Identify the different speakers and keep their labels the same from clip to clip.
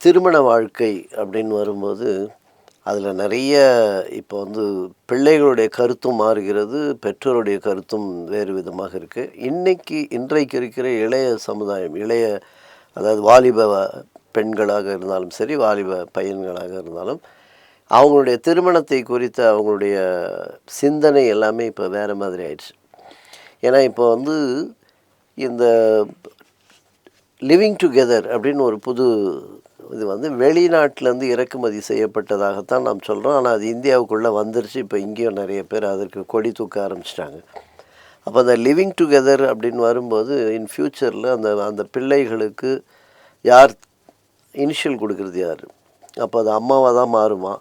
Speaker 1: திருமண வாழ்க்கை அப்படின்னு வரும்போது, அதில் நிறைய இப்போ பிள்ளைகளுடைய கருத்தும் மாறுகிறது, பெற்றோருடைய கருத்தும் வேறு விதமாக இருக்குது. இன்றைக்கு இருக்கிற இளைய சமுதாயம், அதாவது வாலிப பெண்களாக இருந்தாலும் சரி, வாலிப பையன்களாக இருந்தாலும், அவங்களுடைய திருமணத்தை குறித்த அவங்களுடைய சிந்தனை எல்லாமே இப்போ வேறு மாதிரி ஆயிடுச்சு. ஏன்னா இப்போ இந்த லிவிங் டுகெதர் அப்படின்னு ஒரு புது இது வெளிநாட்டிலேருந்து இறக்குமதி செய்யப்பட்டதாகத்தான் நாம் சொல்கிறோம். ஆனால் அது இந்தியாவுக்குள்ளே வந்துருச்சு. இப்போ இங்கேயும் நிறைய பேர் அதற்கு கொடி தூக்க ஆரம்பிச்சிட்டாங்க. அப்போ அந்த லிவிங் டுகெதர் அப்படின்னு வரும்போது இன் ஃப்யூச்சரில் அந்த பிள்ளைகளுக்கு யார் இனிஷியல் கொடுக்குறது யார்? அப்போ அது அம்மாவாக தான் மாறுமா?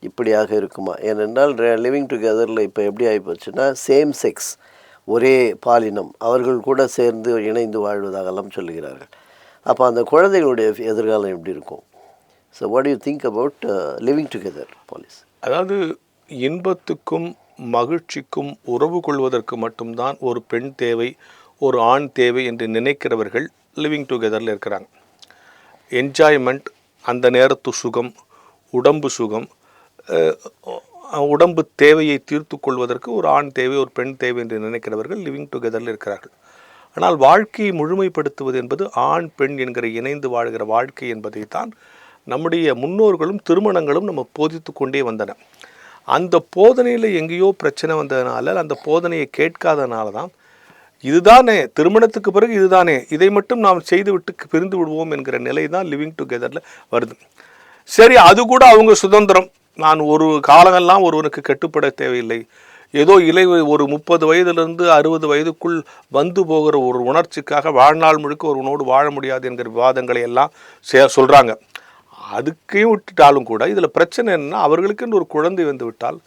Speaker 1: இப்படியாக இருக்குமா? ஏனென்றால் லிவிங் டுகெதரில் இப்போ எப்படி ஆகிப்போச்சுன்னா, சேம் செக்ஸ், ஒரே பாலினம் அவர்கள் கூட சேர்ந்து இணைந்து வாழ்வதாகலாம் சொல்லுகிறார்கள். அப்போ அந்த குழந்தைகளுடைய எதிர்காலம் எப்படி இருக்கும்? So what you think about living together policy?
Speaker 2: அதாவது இன்பத்துக்கும் மகிழ்ச்சிக்கும் உறவு கொள்வதற்கு மட்டும்தான் ஒரு பெண் தேவை, ஒரு ஆண் தேவை என்று நினைக்கிறவர்கள் லிவிங் டுகெதரில் இருக்கிறாங்க. என்ஜாய்மெண்ட், அந்த நேரத்து சுகம், உடம்பு சுகம், உடம்பு தேவையை தீர்த்து கொள்வதற்கு ஒரு ஆண் தேவை, ஒரு பெண் தேவை என்று நினைக்கிறவர்கள் லிவிங் டுகெதரில் இருக்கிறார்கள். ஆனால் வாழ்க்கையை முழுமைப்படுத்துவது என்பது ஆண் பெண் என்கிற இணைந்து வாழ்கிற வாழ்க்கை என்பதை தான் நம்முடைய முன்னோர்களும் திருமணங்களும் நம்ம போதித்து கொண்டே வந்தன. அந்த போதனையில் எங்கேயோ பிரச்சனை வந்ததுனால, அந்த போதனையை கேட்காதனால தான் இதுதானே திருமணத்துக்கு பிறகு இதுதானே, இதை மட்டும் நாம் செய்துவிட்டு பிரிந்து விடுவோம் என்கிற நிலை தான் லிவிங் டுகெதரில் வருது. சரி, அது கூட அவங்க சுதந்திரம். நான் ஒரு காலங்கள்லாம் ஒருவனுக்கு கட்டுப்பட தேவையில்லை. ஏதோ ஒரு 30 வயதிலிருந்து 60 வயதுக்குள் வந்து போகிற ஒரு உணர்ச்சிக்காக வாழ்நாள் முழுக்க ஒருவனோடு வாழ முடியாது என்கிற விவாதங்களை எல்லாம் சொல்கிறாங்க. அதுக்கையும் விட்டுட்டாலும் கூட இதில் பிரச்சனை என்னன்னா, அவர்களுக்குன்னு ஒரு குழந்தை வந்து விட்டால்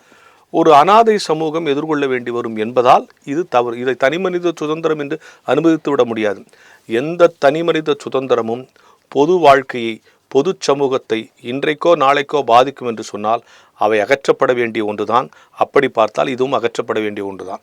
Speaker 2: ஒரு அனாதை சமூகம் எதிர்கொள்ள வேண்டி வரும் என்பதால் இது தவறு. இதை தனிமனித சுதந்திரம் என்று அனுமதித்து விட முடியாது. எந்த தனிமனித சுதந்திரமும் பொது வாழ்க்கையை, பொது சமூகத்தை இன்றைக்கோ நாளைக்கோ பாதிக்கும் என்று சொன்னால் அவை அகற்றப்பட வேண்டிய ஒன்றுதான். அப்படி பார்த்தால் இதுவும் அகற்றப்பட வேண்டிய ஒன்றுதான்.